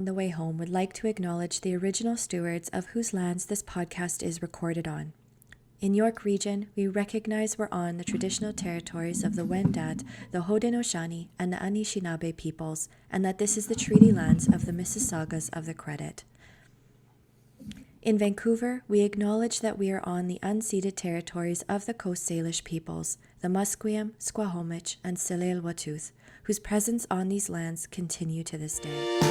On the way home, would like to acknowledge the original stewards of whose lands this podcast is recorded on. In York Region, we recognize we're on the traditional territories of the Wendat, the Haudenosaunee, and the Anishinaabe peoples, and that this is the treaty lands of the Mississaugas of the Credit. In Vancouver, we acknowledge that we are on the unceded territories of the Coast Salish peoples, the Musqueam, Squamish, and Tsleil-Waututh, whose presence on these lands continue to this day.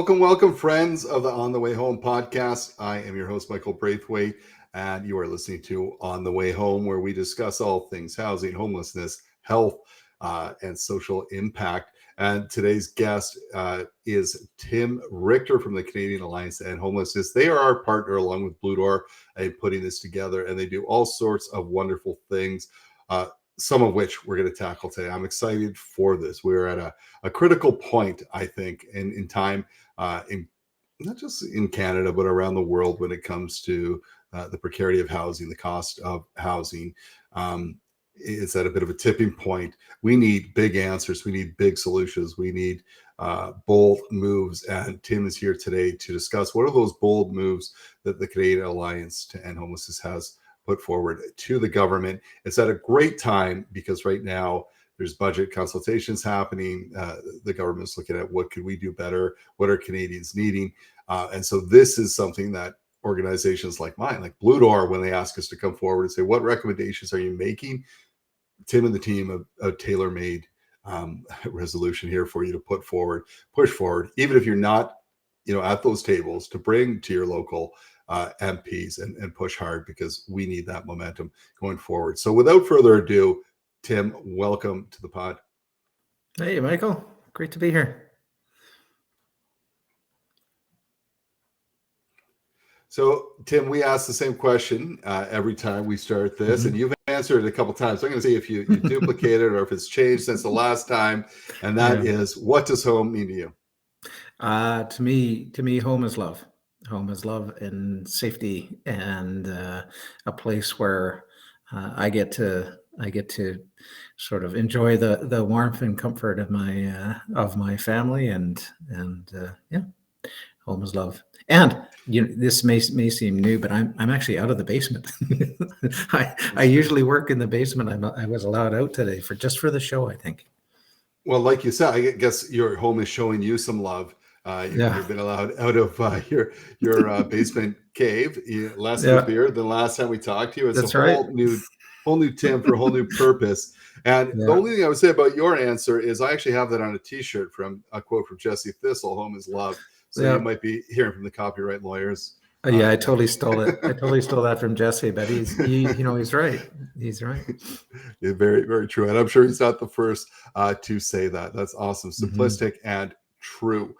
Welcome, friends of the On the Way Home podcast. I am your host, Michael Braithwaite, and you are listening to On the Way Home, where we discuss all things housing, homelessness, health, and social impact. And today's guest is Tim Richter from the Canadian Alliance to End Homelessness. They are our partner, along with Blue Door, in putting this together, and they do all sorts of wonderful things. Some of which we're going to tackle today. I'm excited for this. We're at a critical point, I think, in time, in not just in Canada, but around the world when it comes to the precarity of housing, the cost of housing. It's at a bit of a tipping point. We need big answers. We need big solutions. We need bold moves. And Tim is here today to discuss what are those bold moves that the Canadian Alliance to End Homelessness has put forward to the government. It's at a great time because right now there's budget consultations happening. The government's looking at what could we do better? What are Canadians needing? And so this is something that organizations like mine, like Blue Door, when they ask us to come forward and say, what recommendations are you making? Tim and the team have a tailor-made resolution here for you to put forward, push forward, even if you're not, at those tables, to bring to your local MPs and push hard, because we need that momentum going forward. So without further ado, Tim, welcome to the pod. Hey, Michael. Great to be here. So, Tim, we ask the same question every time we start this, and you've answered it a couple of times. So I'm going to see if you duplicate it or if it's changed since the last time. And that is, what does home mean to you? To me, home is love. Home is love and safety, and a place where I get to sort of enjoy the warmth and comfort of my family, and home is love. And this may seem new, but I'm actually out of the basement. I usually work in the basement. I was allowed out today for the show, I think. Well, like you said, I guess your home is showing you some love. You've been allowed out of your basement cave. Less beer than last time we talked to you. It's whole new Tim for a whole new purpose. And the only thing I would say about your answer is I actually have that on a T-shirt from a quote from Jesse Thistle. Home is love. So you might be hearing from the copyright lawyers. I totally stole it. I totally stole that from Jesse, but he's right. He's right. Yeah, very, very true. And I'm sure he's not the first to say that. That's awesome. Simplistic and true.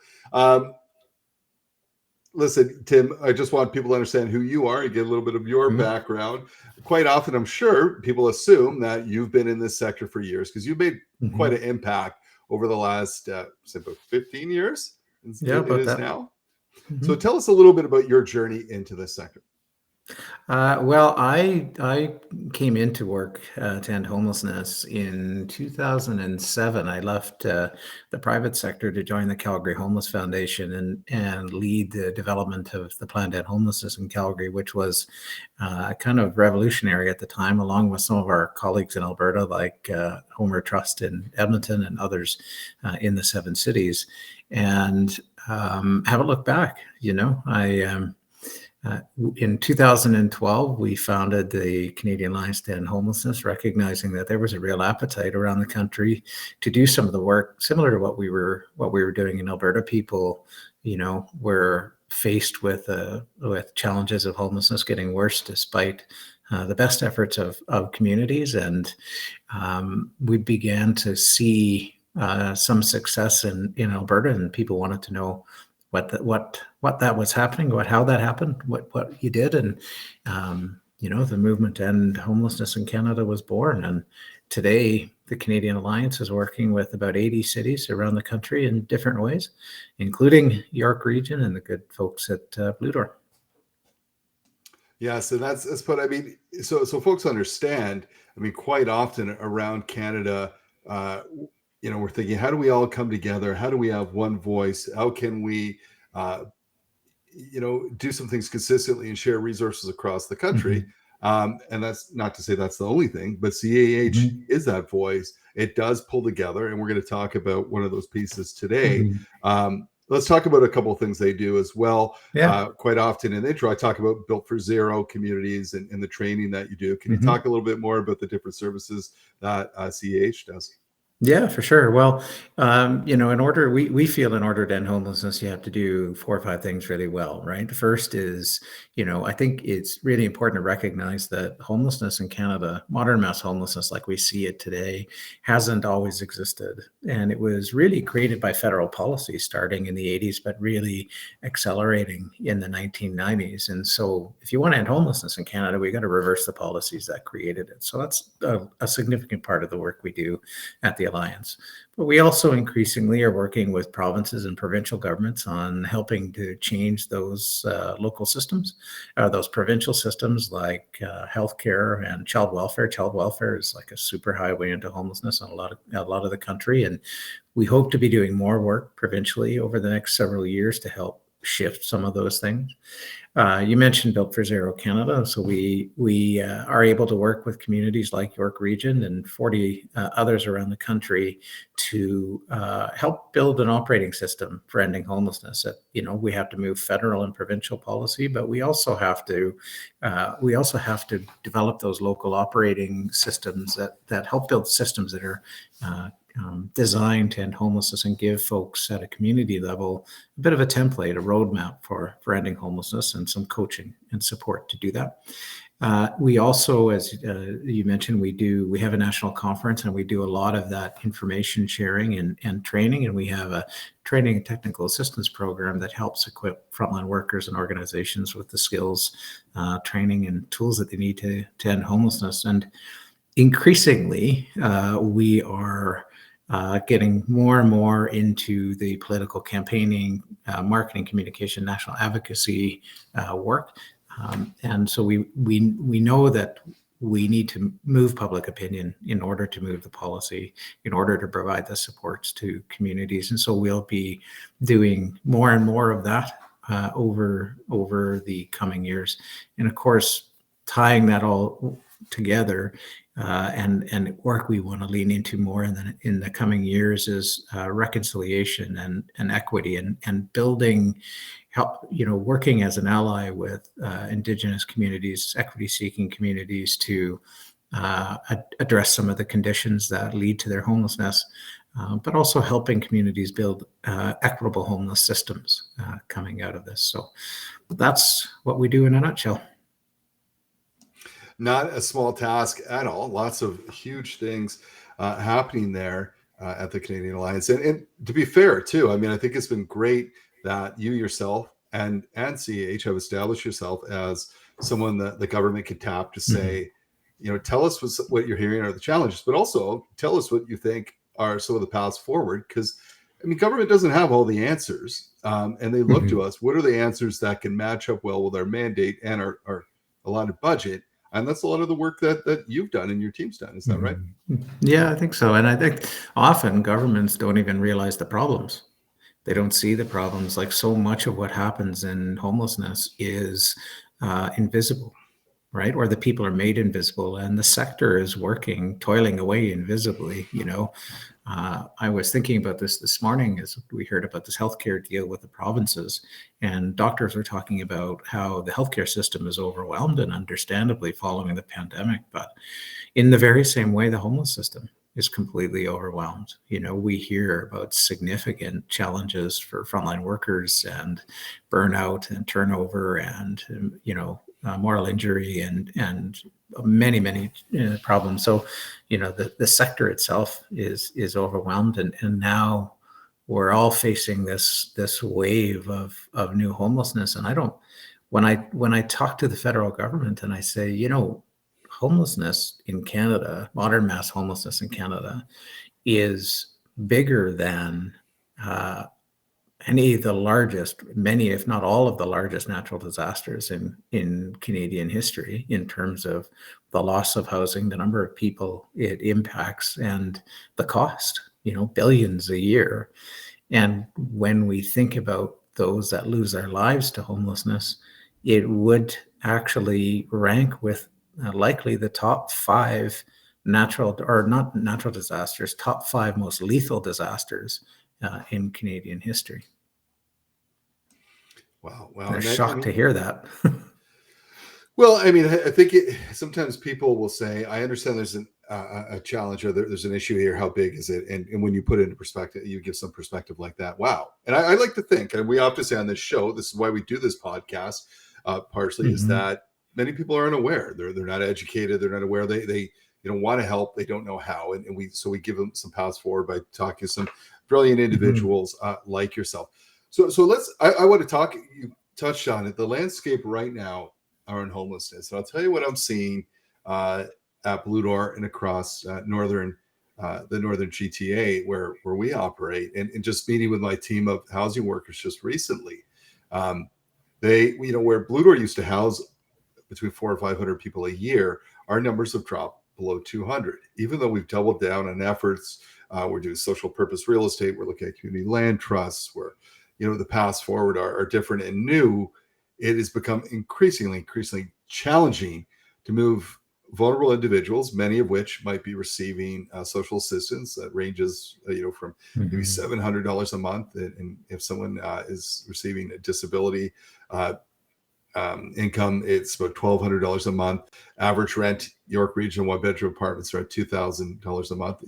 Listen, Tim, I just want people to understand who you are and get a little bit of your background. Quite often, I'm sure people assume that you've been in this sector for years because you've made quite an impact over the last, about 15 years. It is now. So tell us a little bit about your journey into this sector. Well, I came into work to end homelessness in 2007. I left the private sector to join the Calgary Homeless Foundation and lead the development of the plan to end homelessness in Calgary, which was kind of revolutionary at the time, along with some of our colleagues in Alberta, like Homer Trust in Edmonton and others in the 7 cities. And haven't looked back. In 2012, we founded the Canadian Alliance to End Homelessness, recognizing that there was a real appetite around the country to do some of the work similar to what we were doing in Alberta. People, were faced with challenges of homelessness getting worse despite the best efforts of communities, and we began to see some success in Alberta, and people wanted to know what that was happening, how that happened, what you did, and the movement to end homelessness in Canada was born. And today, the Canadian Alliance is working with about 80 cities around the country in different ways, including York Region and the good folks at Blue Door. Yeah, so that's but I mean, so folks understand. I mean, quite often around Canada, uh, we're thinking, how do we all come together? How do we have one voice? How can we, uh, do some things consistently and share resources across the country? Mm-hmm. And that's not to say that's the only thing, but CAH Mm-hmm. is that voice. It does pull together, and we're going to talk about one of those pieces today. Mm-hmm. Let's talk about a couple of things they do as well. Yeah. Quite often in the intro, I talk about Built for Zero communities and the training that you do. Can you Mm-hmm. talk a little bit more about the different services that CAH does? Yeah, for sure. Well, in order, we feel in order to end homelessness, you have to do 4 or 5 things really well, right? The first is, I think it's really important to recognize that homelessness in Canada, modern mass homelessness like we see it today, hasn't always existed. And it was really created by federal policy starting in the 80s, but really accelerating in the 1990s. And so if you want to end homelessness in Canada, we got to reverse the policies that created it. So that's a significant part of the work we do at the Alliance. But we also increasingly are working with provinces and provincial governments on helping to change those local systems, those provincial systems like healthcare and child welfare. Child welfare is like a super highway into homelessness in a lot of the country, and we hope to be doing more work provincially over the next several years to help shift some of those things. You mentioned Built for Zero Canada, so we are able to work with communities like York Region and 40 others around the country to help build an operating system for ending homelessness. We have to move federal and provincial policy, but we also have to develop those local operating systems that help build systems that are designed to end homelessness and give folks at a community level a bit of a template, a roadmap for ending homelessness, and some coaching and support to do that. We also, as you mentioned, we have a national conference, and we do a lot of that information sharing and training. And we have a training and technical assistance program that helps equip frontline workers and organizations with the skills, training, and tools that they need to end homelessness. And increasingly, we are getting more and more into the political campaigning, marketing, communication, national advocacy work. And so we know that we need to move public opinion in order to move the policy, in order to provide the supports to communities. And so we'll be doing more and more of that over the coming years. And of course, tying that all together and work we want to lean into more in the coming years is reconciliation and equity and building help, working as an ally with Indigenous communities, equity-seeking communities to address some of the conditions that lead to their homelessness, but also helping communities build equitable homeless systems coming out of this. So that's what we do in a nutshell. Not a small task at all. Lots of huge things happening there at the Canadian Alliance. And to be fair, too, I mean, I think it's been great that you yourself and CAH have established yourself as someone that the government can tap to say, tell us what you're hearing are the challenges, but also tell us what you think are some of the paths forward. Because, I mean, government doesn't have all the answers. And they look to us. What are the answers that can match up well with our mandate and our allotted budget? And that's a lot of the work that you've done and your team's done. Is that right? Yeah, I think so. And I think often governments don't even realize the problems. They don't see the problems. Like so much of what happens in homelessness is invisible, right? Or the people are made invisible, and the sector is working, toiling away invisibly. I was thinking about this morning as we heard about this healthcare deal with the provinces, and doctors were talking about how the healthcare system is overwhelmed, and understandably following the pandemic. But in the very same way, the homeless system is completely overwhelmed. We hear about significant challenges for frontline workers and burnout and turnover and, moral injury and many problems. So, the sector itself is overwhelmed, and now we're all facing this wave of new homelessness. And when I talk to the federal government and I say, homelessness in Canada, modern mass homelessness in Canada, is bigger than any of the largest, many, if not all of the largest natural disasters in Canadian history, in terms of the loss of housing, the number of people it impacts, and the cost, billions a year. And when we think about those that lose their lives to homelessness, it would actually rank with likely the top 5 natural, or not natural disasters, top 5 most lethal disasters in Canadian history. Wow. They're And that, shocked to hear that. well, I mean, I think sometimes people will say, I understand there's a challenge, or there's an issue here. How big is it? And when you put it into perspective, you give some perspective like that. Wow. And I like to think, and we often say on this show, this is why we do this podcast, partially is that many people aren't aware. They're not educated. They're not aware. They want to help. They don't know how. And we give them some paths forward by talking to some brilliant individuals like yourself. So I want to talk, you touched on it, the landscape right now are in homelessness. And I'll tell you what I'm seeing at Blue Door and across the northern GTA where we operate, and just meeting with my team of housing workers just recently. They, where Blue Door used to house between 400 and 500 people a year, our numbers have dropped below 200, even though we've doubled down on efforts. We're doing social purpose real estate. We're looking at community land trusts where, the paths forward are different and new. It has become increasingly challenging to move vulnerable individuals, many of which might be receiving social assistance that ranges, from maybe $700 a month. And if someone is receiving a disability income, it's about $1,200 a month. Average rent, York Region 1-bedroom apartments are at $2,000 a month.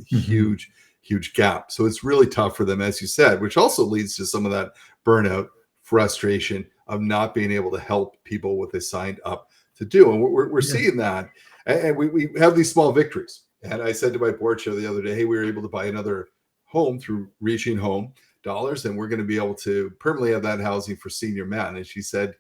Huge gap. So it's really tough for them, as you said, which also leads to some of that burnout, frustration of not being able to help people what they signed up to do. And we're seeing that. And we have these small victories. And I said to my board chair the other day, hey, we were able to buy another home through Reaching Home dollars, and we're going to be able to permanently have that housing for senior men. And she said,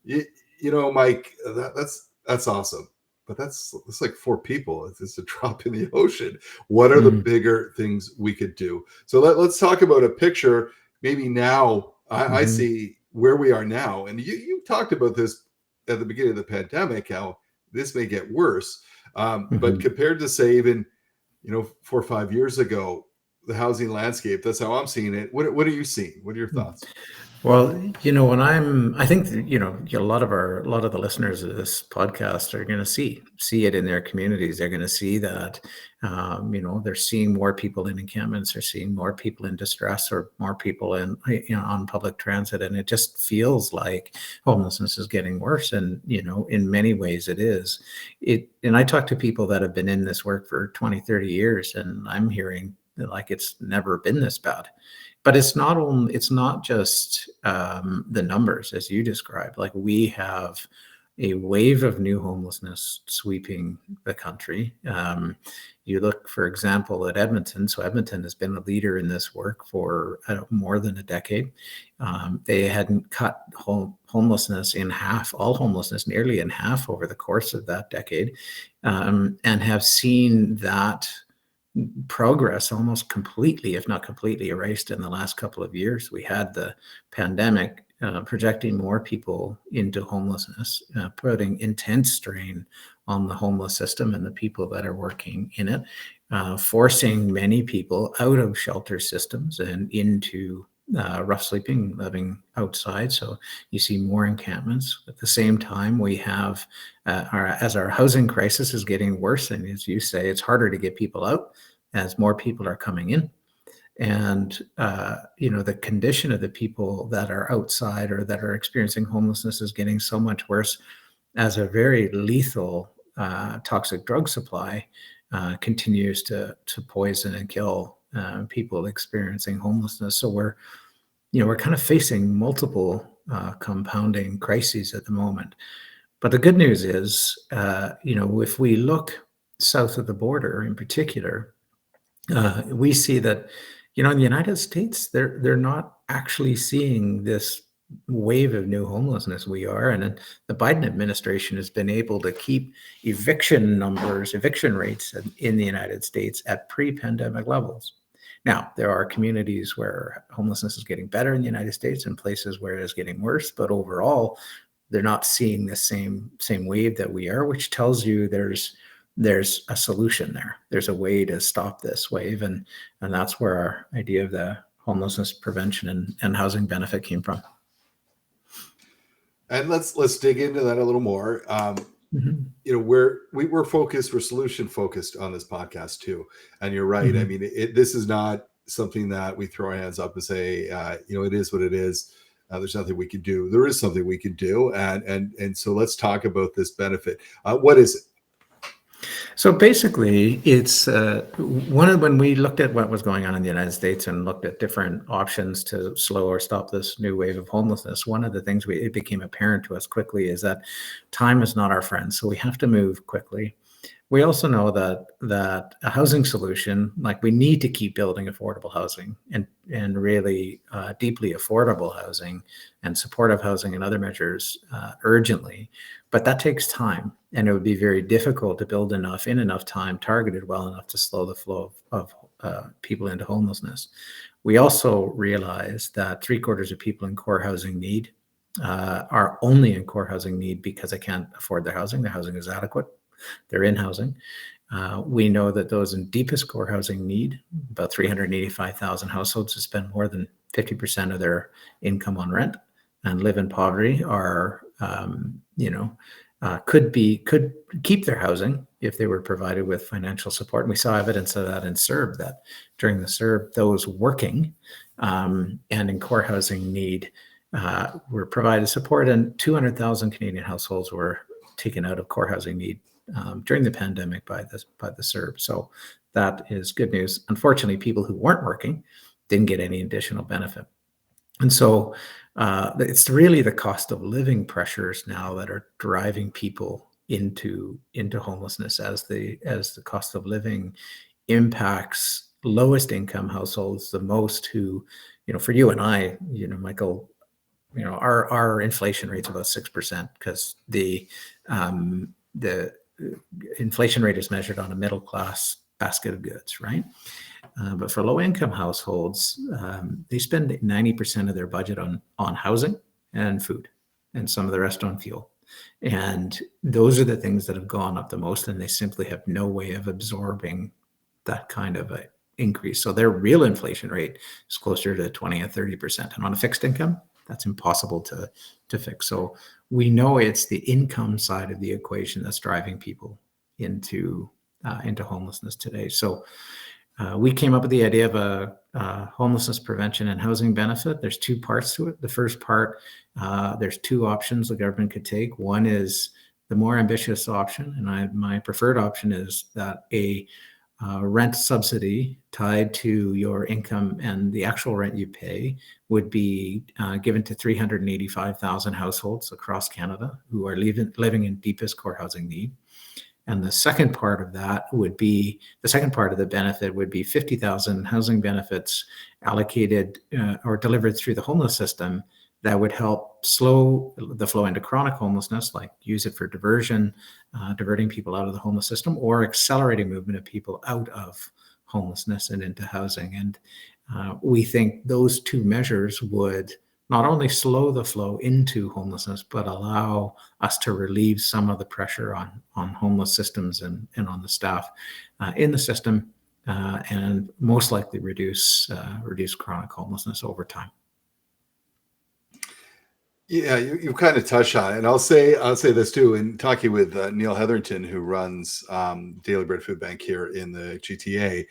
Mike, that's awesome. But that's like 4 people. It's a drop in the ocean. What are the bigger things we could do? So let's talk about a picture. Maybe now I see where we are now. And you talked about this at the beginning of the pandemic, how this may get worse. But compared to, say, even 4 or 5 years ago, the housing landscape, that's how I'm seeing it. What are you seeing? What are your thoughts? Well, I think a lot of the listeners of this podcast are going to see it in their communities. They're going to see that, they're seeing more people in encampments, they're seeing more people in distress, or more people in, on public transit. And it just feels like homelessness is getting worse. And, in many ways it is. And I talk to people that have been in this work for 20, 30 years, and I'm hearing like it's never been this bad. But it's not just the numbers, as you described. Like, we have a wave of new homelessness sweeping the country. You look, for example, at Edmonton. So Edmonton has been a leader in this work for more than a decade. They hadn't cut homelessness in half, all homelessness nearly in half over the course of that decade, and have seen that progress almost completely, if not completely, erased in the last couple of years. We had the pandemic projecting more people into homelessness, putting intense strain on the homeless system and the people that are working in it, forcing many people out of shelter systems and into rough sleeping, living outside. So you see more encampments. At the same time, we have, as our housing crisis is getting worse, and as you say, it's harder to get people out as more people are coming in. And, the condition of the people that are outside or that are experiencing homelessness is getting so much worse, as a very lethal toxic drug supply continues to poison and kill people experiencing homelessness. So we're kind of facing multiple compounding crises at the moment. But the good news is, if we look south of the border in particular, we see that, in the United States, they're not actually seeing this wave of new homelessness we are. And then the Biden administration has been able to keep eviction rates in the United States at pre-pandemic levels. Now, there are communities where homelessness is getting better in the United States and places where it is getting worse, but overall, they're not seeing the same wave that we are, which tells you there's a solution there. There's a way to stop this wave, and that's where our idea of the homelessness prevention and housing benefit came from. And let's dig into that a little more. Mhm. We're focused, we're solution focused on this podcast too. And you're right. I Mhm. mean, this is not something that we throw our hands up and say, it is what it is. There's nothing we can do. There is something we can do, and so let's talk about this benefit. What is it? So basically, it's when we looked at what was going on in the United States and looked at different options to slow or stop this new wave of homelessness, one of the things it became apparent to us quickly is that time is not our friend. So we have to move quickly. We also know that a housing solution, like we need to keep building affordable housing and really deeply affordable housing and supportive housing and other measures urgently, but that takes time, and it would be very difficult to build enough in enough time, targeted well enough to slow the flow of people into homelessness. We also realize that 3/4 of people in core housing need are only in core housing need because they can't afford their housing. Their housing is adequate. They're in housing. We know that those in deepest core housing need, about 385,000 households who spend more than 50% of their income on rent and live in poverty, are, could keep their housing if they were provided with financial support. And we saw evidence of that in CERB, that during the CERB, those working and in core housing need were provided support, and 200,000 Canadian households were taken out of core housing need during the pandemic by the CERB. So that is good news. Unfortunately, people who weren't working didn't get any additional benefit. And so it's really the cost of living pressures now that are driving people into homelessness, as the cost of living impacts lowest income households the most, who, for you and I, Michael, our inflation rate's about 6%, because the inflation rate is measured on a middle class basket of goods, right? But for low income households, they spend 90% of their budget on housing and food, and some of the rest on fuel. And those are the things that have gone up the most, and they simply have no way of absorbing that kind of a increase. So their real inflation rate is closer to 20 or 30%. And on a fixed income, that's impossible to fix. So we know it's the income side of the equation that's driving people into homelessness today. So we came up with the idea of a homelessness prevention and housing benefit. There's two parts to it. The first part, there's two options the government could take. One is the more ambitious option, and my preferred option is that a rent subsidy tied to your income and the actual rent you pay would be given to 385,000 households across Canada who are living in deepest core housing need. And the second part of the benefit would be 50,000 housing benefits allocated or delivered through the homeless system that would help slow the flow into chronic homelessness, like use it for diversion, diverting people out of the homeless system, or accelerating movement of people out of homelessness and into housing. And we think those two measures would not only slow the flow into homelessness, but allow us to relieve some of the pressure on homeless systems and on the staff in the system, and most likely reduce chronic homelessness over time. Yeah, you kind of touched on it, and I'll say this too. In talking with Neil Hetherington, who runs Daily Bread Food Bank here in the GTA,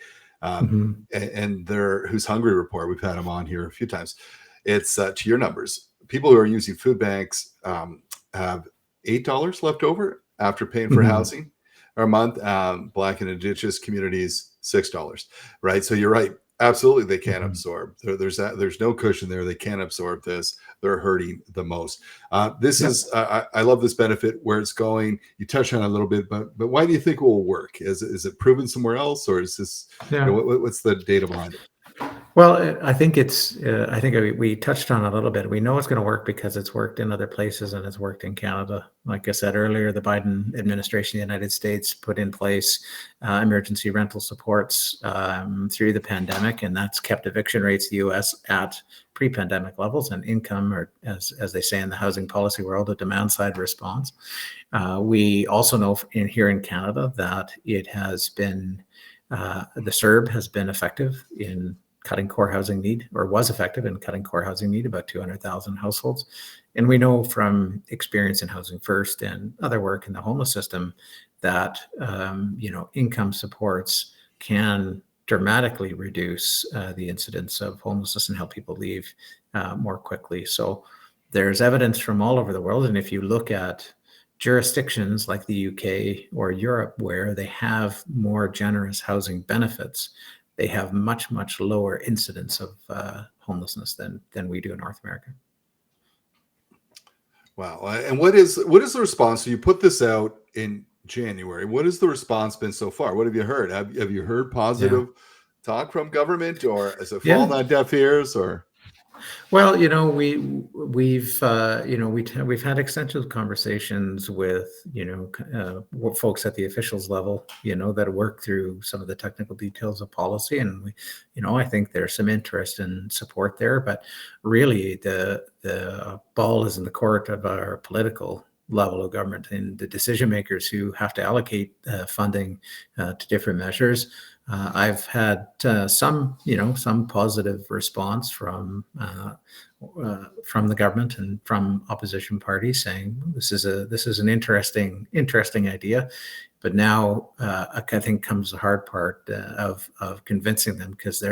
and their Who's Hungry report, we've had him on here a few times. It's to your numbers. People who are using food banks have $8 left over after paying for housing a month. Black and Indigenous communities, $6. Right. So you're right. Absolutely, they can't absorb. There's no cushion there. They can't absorb this. They're hurting the most. I love this benefit where it's going. You touched on it a little bit, but why do you think it will work? Is it proven somewhere else, or is this? What's the data behind it? Well, I think I think we touched on it a little bit. We know it's going to work because it's worked in other places and it's worked in Canada. Like I said earlier, the Biden administration in the United States put in place emergency rental supports through the pandemic, and that's kept eviction rates in the U.S. at pre-pandemic levels, and income, or as they say in the housing policy world, a demand side response. We also know here in Canada that it has been the CERB has been effective in cutting core housing need, or was effective in cutting core housing need, about 200,000 households. And we know from experience in Housing First and other work in the homeless system that income supports can dramatically reduce the incidence of homelessness and help people leave more quickly. So there's evidence from all over the world. And if you look at jurisdictions like the UK or Europe, where they have more generous housing benefits, they have much, much lower incidence of homelessness than we do in North America. Wow. And what is the response? So you put this out in January. What has the response been so far? What have you heard? Have you heard positive talk from government, or has it fallen on deaf ears, or? Well, we've had extensive conversations with folks at the officials level, that work through some of the technical details of policy, and I think there's some interest and support there. But really, the ball is in the court of our political level of government and the decision makers who have to allocate funding to different measures. I've had some positive response from the government and from opposition parties saying this is an interesting idea. But now I think comes the hard part of convincing them, because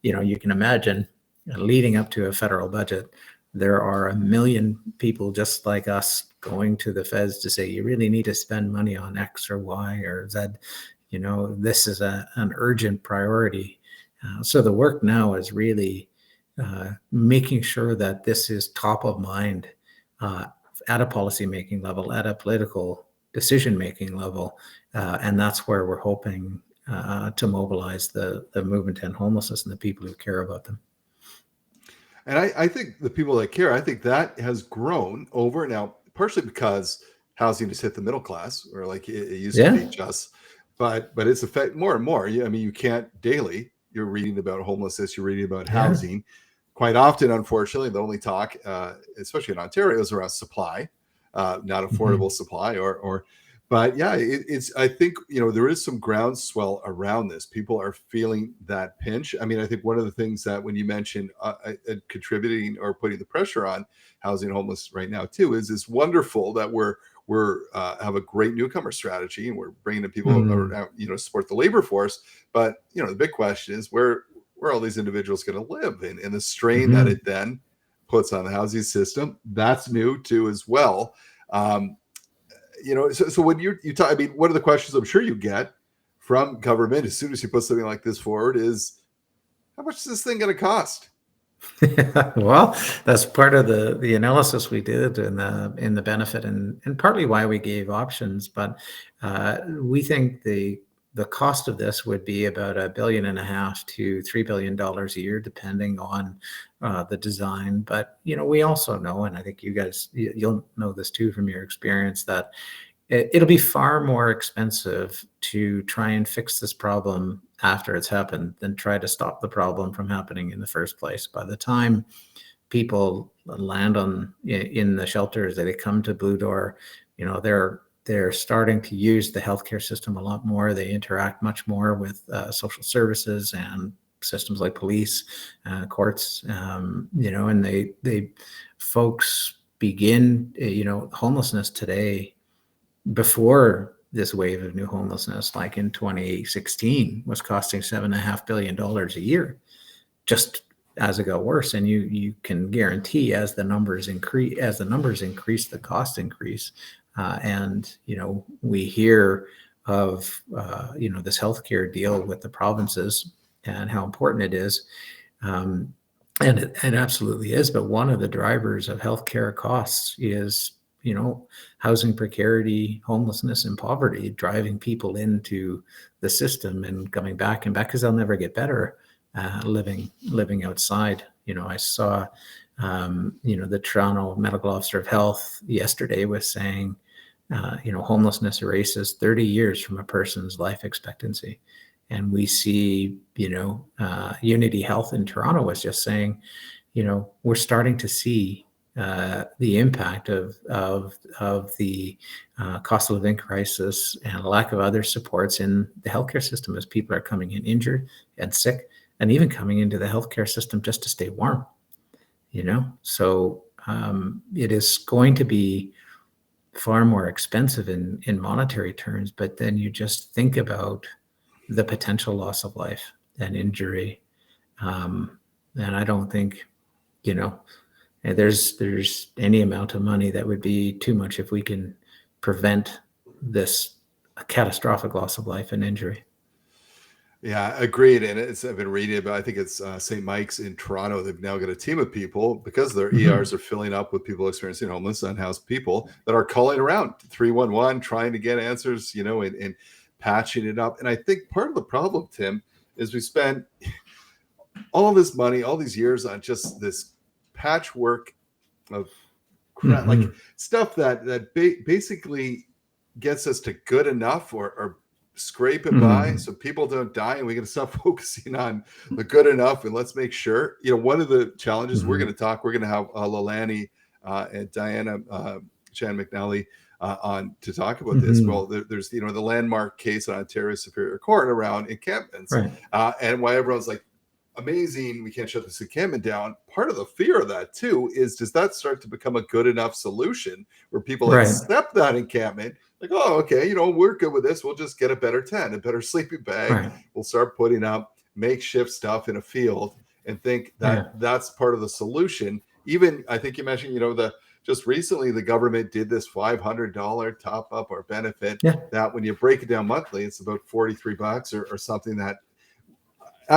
you can imagine leading up to a federal budget, there are 1 million people just like us going to the feds to say, you really need to spend money on X or Y or Z. This is an urgent priority. So the work now is really making sure that this is top of mind at a policymaking level, at a political decision-making level. And that's where we're hoping to mobilize the movement to end homelessness and the people who care about them. And I think the people that care, I think that has grown over now, partially because housing has hit the middle class, or like it used to be just, but it's affect more and more. I mean, you can't daily, you're reading about homelessness, you're reading about housing. Quite often, unfortunately, the only talk, especially in Ontario, is around supply, not affordable supply, but yeah, it's. I think there is some groundswell around this. People are feeling that pinch. I mean, I think one of the things that when you mentioned contributing or putting the pressure on housing homeless right now too is it's wonderful that we're have a great newcomer strategy and we're bringing in people around, support the labor force. But the big question is where are all these individuals going to live, and the strain that it then puts on the housing system. That's new too as well. So when you talk, I mean, one of the questions I'm sure you get from government as soon as you put something like this forward is, how much is this thing going to cost? Well, that's part of the analysis we did in the benefit, and partly why we gave options. But we think the cost of this would be about $1.5 billion to $3 billion a year, depending on the design. But we also know, and I think you'll know this too from your experience, that it'll be far more expensive to try and fix this problem after it's happened than try to stop the problem from happening in the first place. By the time people land in the shelters, they come to Blue Door, they're starting to use the healthcare system a lot more. They interact much more with social services and systems like police, courts, and they folks begin, homelessness today, before this wave of new homelessness, like in 2016, was costing $7.5 billion a year, just as it got worse. And you can guarantee as the numbers increase, the costs increase. And we hear of this healthcare deal with the provinces and how important it is. And it absolutely is. But one of the drivers of healthcare costs is housing precarity, homelessness, and poverty, driving people into the system and coming back because they'll never get better living outside. I saw, the Toronto Medical Officer of Health yesterday was saying, homelessness erases 30 years from a person's life expectancy. And we see, Unity Health in Toronto was just saying, we're starting to see the impact of the cost of living crisis and lack of other supports in the healthcare system as people are coming in injured and sick, and even coming into the healthcare system just to stay warm. So it is going to be far more expensive in monetary terms, but then you just think about the potential loss of life and injury. And I don't think, there's any amount of money that would be too much if we can prevent this catastrophic loss of life and injury. Yeah, agreed. And I've been reading about, I think it's St. Mike's in Toronto. They've now got a team of people because their ERs are filling up with people experiencing homeless, unhoused people that are calling around 311, trying to get answers, and patching it up. And I think part of the problem, Tim, is we spend all this money, all these years on just this patchwork of crap, like stuff that basically gets us to good enough or scraping by so people don't die, and we got to stop focusing on the good enough, and let's make sure. One of the challenges we're going to have Lalani and Diana Chan McNally on to talk about this. Well, there's the landmark case on Ontario Superior Court around encampments, and why everyone's like, amazing, we can't shut this encampment down. Part of the fear of that too is, does that start to become a good enough solution where people accept that encampment? Like, oh, okay, we're good with this. We'll just get a better tent, a better sleeping bag. We'll start putting up makeshift stuff in a field and think that that's part of the solution. Even, I think you mentioned, just recently the government did this $500 top up or benefit that when you break it down monthly, it's about $43 or something. That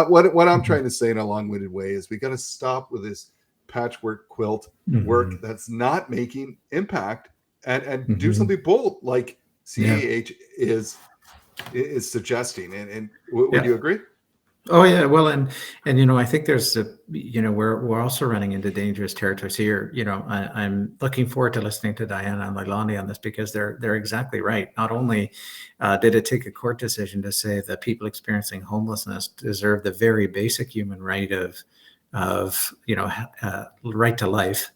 what I'm trying to say in a long-winded way is we got to stop with this patchwork quilt work that's not making impact and do something bold like CAEH is suggesting. And would you agree? Oh yeah, well, and I think there's we're also running into dangerous territories here. I'm looking forward to listening to Diana and Leilani on this, because they're exactly right. Not only did it take a court decision to say that people experiencing homelessness deserve the very basic human right of right to life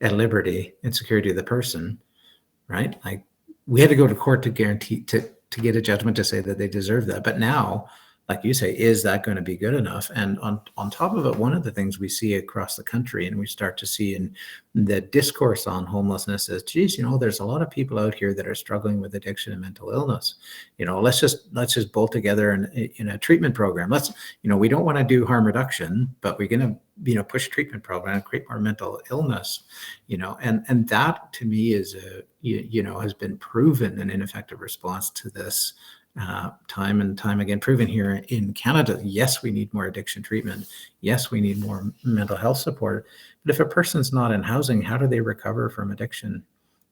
and liberty and security of the person, right? Like, we had to go to court to guarantee to get a judgment to say that they deserve that. But now, like you say, is that going to be good enough? And on top of it, one of the things we see across the country, and we start to see in the discourse on homelessness, is, geez, there's a lot of people out here that are struggling with addiction and mental illness. Let's just bolt together in a treatment program. We don't want to do harm reduction, but we're going to push a treatment program and create more mental illness. And that to me is has been proven an ineffective response to this. Time and time again, proven here in Canada. Yes, we need more addiction treatment. Yes, we need more mental health support. But if a person's not in housing, how do they recover from addiction?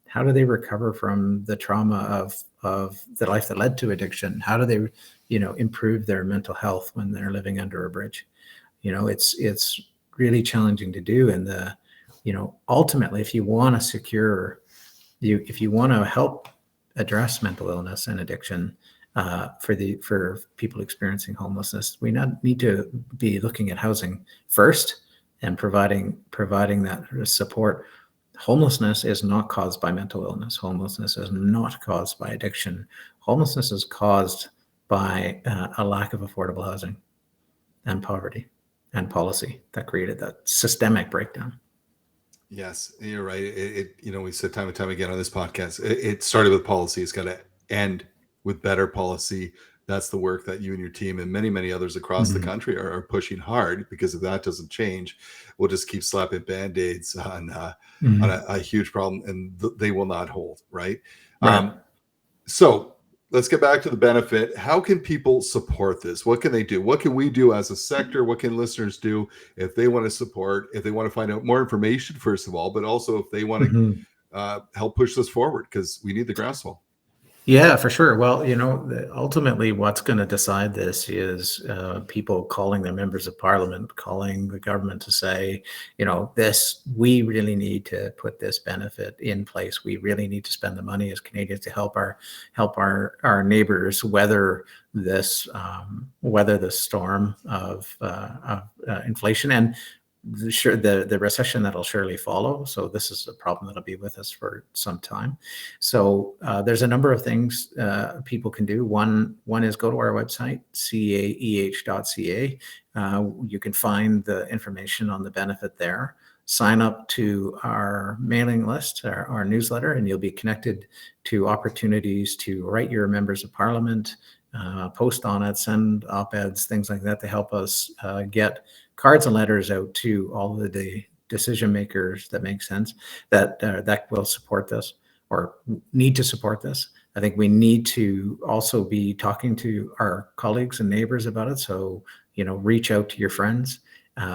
How do they recover from the trauma of the life that led to addiction? How do they, improve their mental health when they're living under a bridge? It's really challenging to do. And ultimately, if you want to if you want to help address mental illness and addiction, for people experiencing homelessness, we need to be looking at housing first and providing that support. Homelessness is not caused by mental illness. Homelessness is not caused by addiction. Homelessness is caused by a lack of affordable housing and poverty and policy that created that systemic breakdown. Yes, you're right. We said time and time again on this podcast, it started with policy. It's got to end with better policy. That's the work that you and your team and many, many others across the country are pushing hard, because if that doesn't change, we'll just keep slapping Band-Aids on a huge problem, and they will not hold, right? So let's get back to the benefit. How can people support this? What can they do? What can we do as a sector? What can listeners do if they want to support, if they want to find out more information, first of all, but also if they want to help push this forward, because we need the groundswell? Yeah, for sure. Well, ultimately, what's going to decide this is people calling their members of parliament, calling the government to say, this, we really need to put this benefit in place. We really need to spend the money as Canadians to help our neighbors weather the storm of inflation and the recession that'll surely follow. So this is a problem that'll be with us for some time. So there's a number of things people can do. One is go to our website, caeh.ca. You can find the information on the benefit there. Sign up to our mailing list, our newsletter, and you'll be connected to opportunities to write your members of parliament, post on it, send op-eds, things like that to help us get cards and letters out to all of the decision makers that make sense, that will support this or need to support this. I think we need to also be talking to our colleagues and neighbors about it. So, reach out to your friends,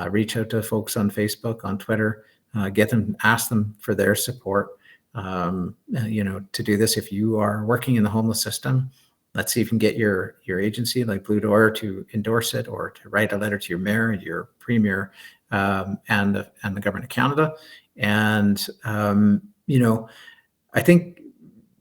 reach out to folks on Facebook, on Twitter, ask them for their support, to do this. If you are working in the homeless system, let's see if you can get your agency like Blue Door to endorse it or to write a letter to your mayor, your premier, and the government of Canada. And, I think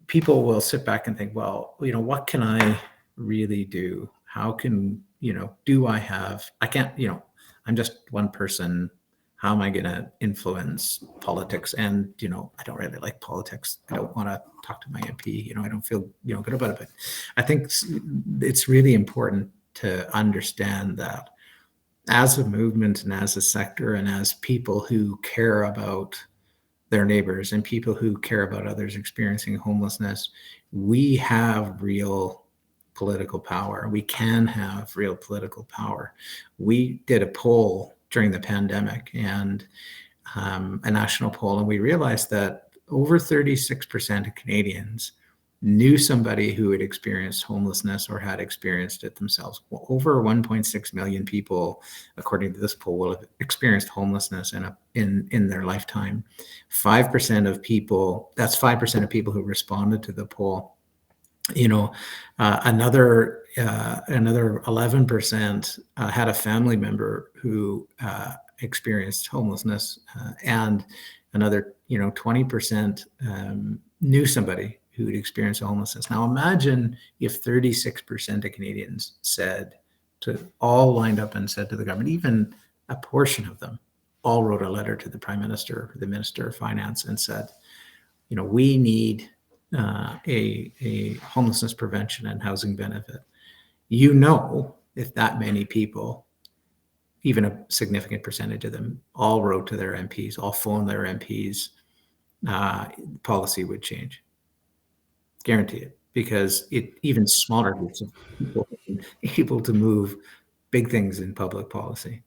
people will sit back and think, well, what can I really do? How can, I can't, I'm just one person. How am I going to influence politics? And, I don't really like politics. I don't want to talk to my MP. I don't feel, good about it. But I think it's really important to understand that as a movement and as a sector and as people who care about their neighbors and people who care about others experiencing homelessness, we have real political power. We can have real political power. We did a poll during the pandemic and a national poll, and we realized that over 36% of Canadians knew somebody who had experienced homelessness or had experienced it themselves. Well, over 1.6 million people, according to this poll, will have experienced homelessness in their lifetime. 5% of people, that's 5% of people who responded to the poll. Another 11% had a family member who experienced homelessness, and another 20% knew somebody who'd experienced homelessness. Now imagine if 36% of Canadians all lined up and said to the government, even a portion of them all wrote a letter to the Prime Minister, the Minister of Finance, and said, we need a homelessness prevention and housing benefit. If that many people, even a significant percentage of them, all wrote to their MPs, all phoned their MPs, policy would change. Guarantee it, because even smaller groups of people are able to move big things in public policy.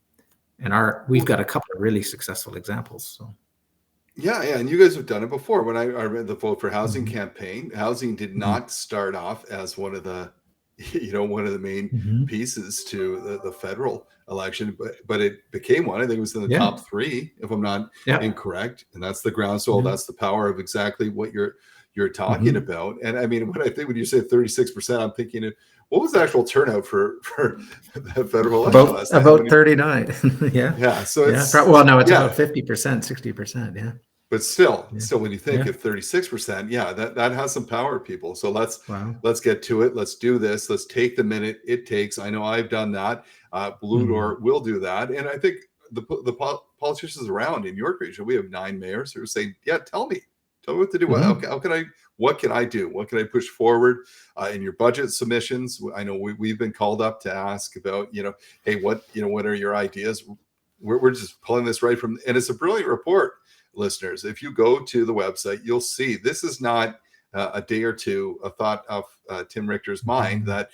And we've got a couple of really successful examples. So. Yeah, and you guys have done it before. When I read the Vote for Housing campaign, housing did not start off as one of the main pieces to the federal election, but it became one. I think it was in the top 3, if I'm not incorrect. And that's the groundswell. That's the power of exactly what you're talking about. And I mean, when you say 36%, I'm thinking of what was the actual turnout for the federal election? About 39. Yeah. So it's now it's about 50%, 60%. Yeah. But still, when you think of 36%, that has some power, people. So let's get to it. Let's do this. Let's take the minute it takes. I know I've done that. Blue Door will do that. And I think the politicians around in York Region, we have 9 mayors who are saying, tell me what to do. What can I do? What can I push forward in your budget submissions? I know we've been called up to ask about, hey, what are your ideas? We're just pulling this right from, and it's a brilliant report. Listeners, if you go to the website, you'll see this is not a day or two a thought of Tim Richter's mind, that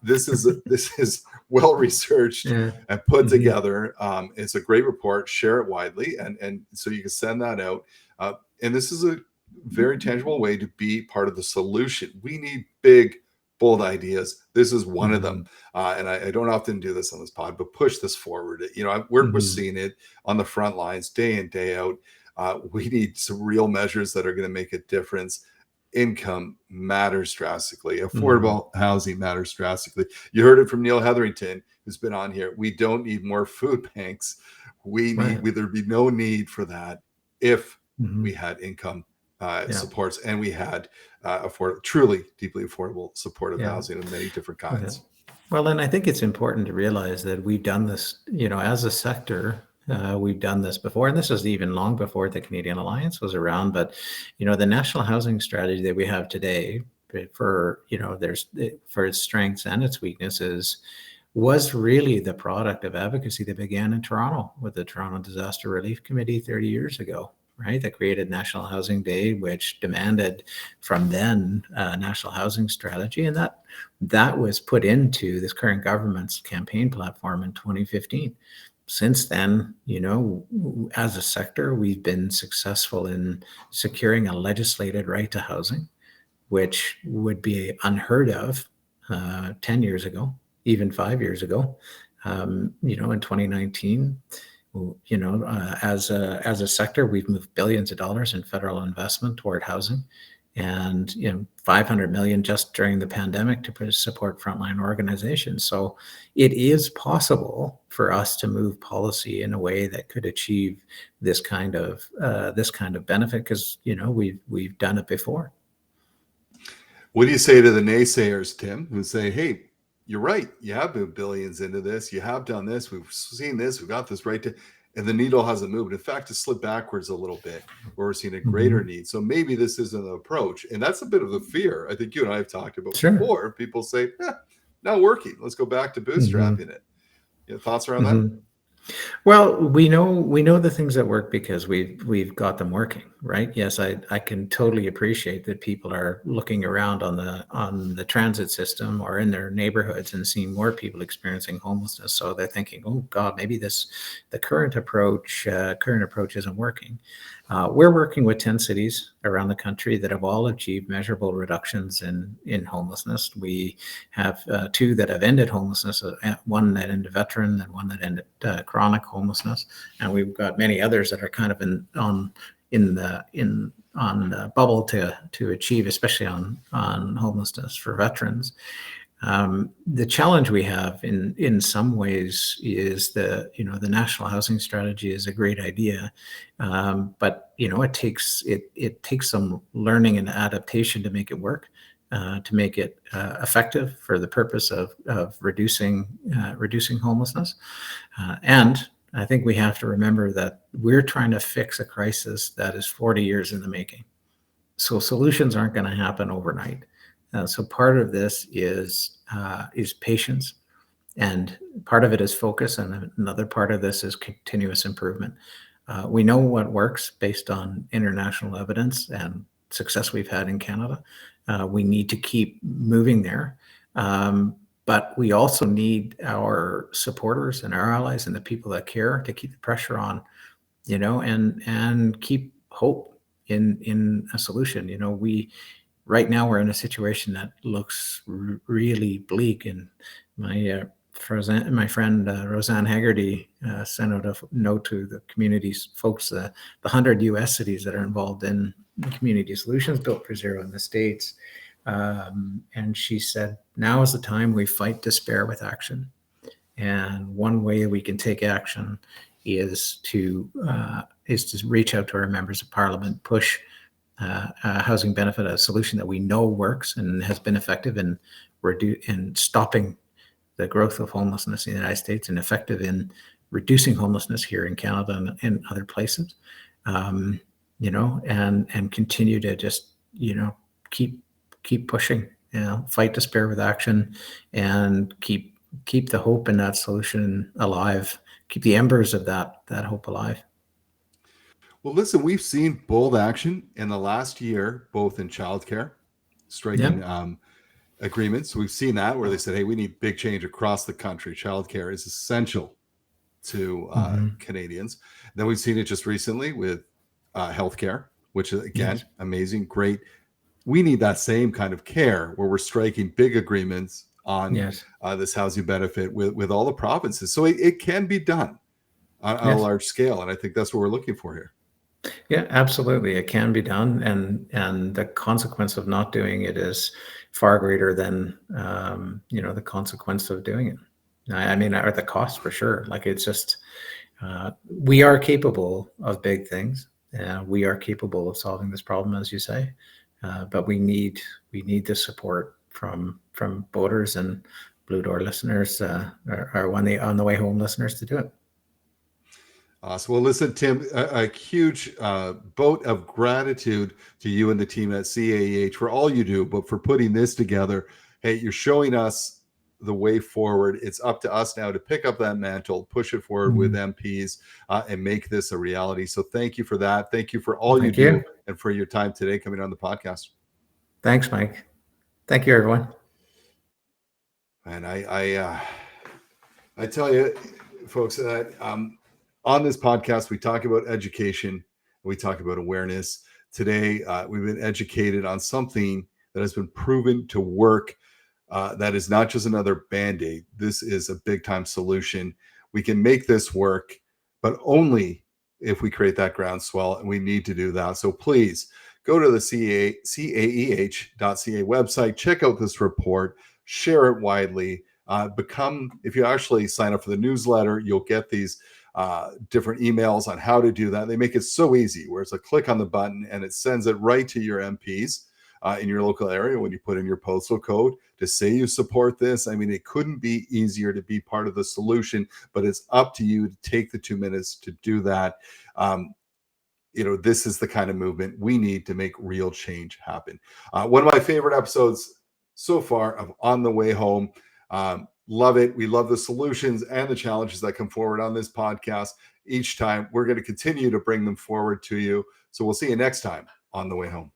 this is well researched and put together. It's a great report. Share it widely, and so you can send that out. And this is a very tangible way to be part of the solution. We need big, bold ideas. This is one of them. And I don't often do this on this pod, but push this forward. We're seeing it on the front lines day in, day out. We need some real measures that are going to make a difference. income matters drastically. Mhm. Affordable housing matters drastically. You heard it from Neil Hetherington, who's been on here. We don't need more food banks. Right. There'd be no need for that if Mhm. we had income Yeah. supports and we had truly deeply affordable supportive Yeah. housing of many different Okay. kinds. Well, then I think it's important to realize that we've done this, as a sector, we've done this before, and this was even long before the Canadian Alliance was around. But, the national housing strategy that we have today, for its strengths and its weaknesses, was really the product of advocacy that began in Toronto with the Toronto Disaster Relief Committee 30 years ago, right? That created National Housing Day, which demanded from then a national housing strategy. And that was put into this current government's campaign platform in 2015. Since then, as a sector, we've been successful in securing a legislated right to housing, which would be unheard of 10 years ago, even 5 years ago. In 2019, as a sector, we've moved billions of dollars in federal investment toward housing, and 500 million just during the pandemic to support frontline organizations. So it is possible for us to move policy in a way that could achieve this kind of benefit, because we've done it before. What do you say to the naysayers, Tim, who say, hey, you're right. You have moved billions into this. You have done this. We've seen this. We've got this right to, and the needle hasn't moved. In fact, it's slipped backwards a little bit, where we're seeing a greater Mhm. need. So maybe this isn't an approach. And that's a bit of the fear I think you and I have talked about Sure. before. People say, not working. Let's go back to Mhm. bootstrapping it. Thoughts around that? Mhm. Well, we know the things that work because we've got them working, right? Yes, I can totally appreciate that people are looking around on the transit system or in their neighborhoods and seeing more people experiencing homelessness. So they're thinking, oh God, maybe the current approach isn't working. We're working with 10 cities around the country that have all achieved measurable reductions in homelessness. We have two that have ended homelessness, one that ended veteran and one that ended chronic homelessness, and we've got many others that are kind of on the bubble to achieve, especially on homelessness for veterans. The challenge we have in some ways is the national housing strategy is a great idea, but it takes some learning and adaptation to make it work, to make it effective for the purpose of reducing homelessness. And I think we have to remember that we're trying to fix a crisis that is 40 years in the making. So solutions aren't going to happen overnight. So part of this is patience, and part of it is focus, and another part of this is continuous improvement. We know what works based on international evidence and success we've had in Canada. We need to keep moving there. But we also need our supporters and our allies and the people that care to keep the pressure on, and keep hope in a solution. We right now we're in a situation that looks really bleak, and my friend Roseanne Haggerty sent out a note to the communities folks, the 100 U.S. cities that are involved in community solutions built for zero in the States, and she said, now is the time we fight despair with action. And one way we can take action is to reach out to our members of parliament, push housing benefit, a solution that we know works and has been effective in stopping the growth of homelessness in the United States, and effective in reducing homelessness here in Canada and other places. And continue to just keep pushing, fight despair with action, and keep the hope in that solution alive. Keep the embers of that hope alive. Well, listen, we've seen bold action in the last year, both in childcare, Yeah. striking agreements. We've seen that where they said, hey, we need big change across the country. Childcare is essential to Mm-hmm. Canadians. Then we've seen it just recently with healthcare, which is, again, Yes. amazing, great. We need that same kind of care where we're striking big agreements on Yes. this housing benefit with all the provinces. So it can be done on a Yes. large scale. And I think that's what we're looking for here. Yeah, absolutely. It can be done, and the consequence of not doing it is far greater than the consequence of doing it. I mean, or the cost for sure. Like it's just we are capable of big things. We are capable of solving this problem, as you say, but we need the support from voters and Blue Door listeners, or on the way home listeners to do it. Awesome. Well, listen, Tim, a huge vote of gratitude to you and the team at CAEH for all you do, but for putting this together. Hey, you're showing us the way forward. It's up to us now to pick up that mantle, push it forward with MPs, and make this a reality. So thank you for that. Thank you for all you Thank do you. and for your time today coming on the podcast. Thanks, Mike. Thank you, everyone. And I tell you, folks, that on this podcast, we talk about education, we talk about awareness. Today, we've been educated on something that has been proven to work. That is not just another band-aid. This is a big-time solution. We can make this work, but only if we create that groundswell, and we need to do that. So please go to the CAEH.ca website, check out this report, share it widely. If you actually sign up for the newsletter, you'll get these different emails on how to do that. They make it so easy where it's a click on the button and it sends it right to your MPs in your local area when you put in your postal code to say you support this. I mean, it couldn't be easier to be part of the solution, but it's up to you to take the 2 minutes to do that. This is the kind of movement we need to make real change happen. One of my favorite episodes so far of On the Way Home. Love it. We love the solutions and the challenges that come forward on this podcast. Each time we're going to continue to bring them forward to you. So we'll see you next time on The Way Home.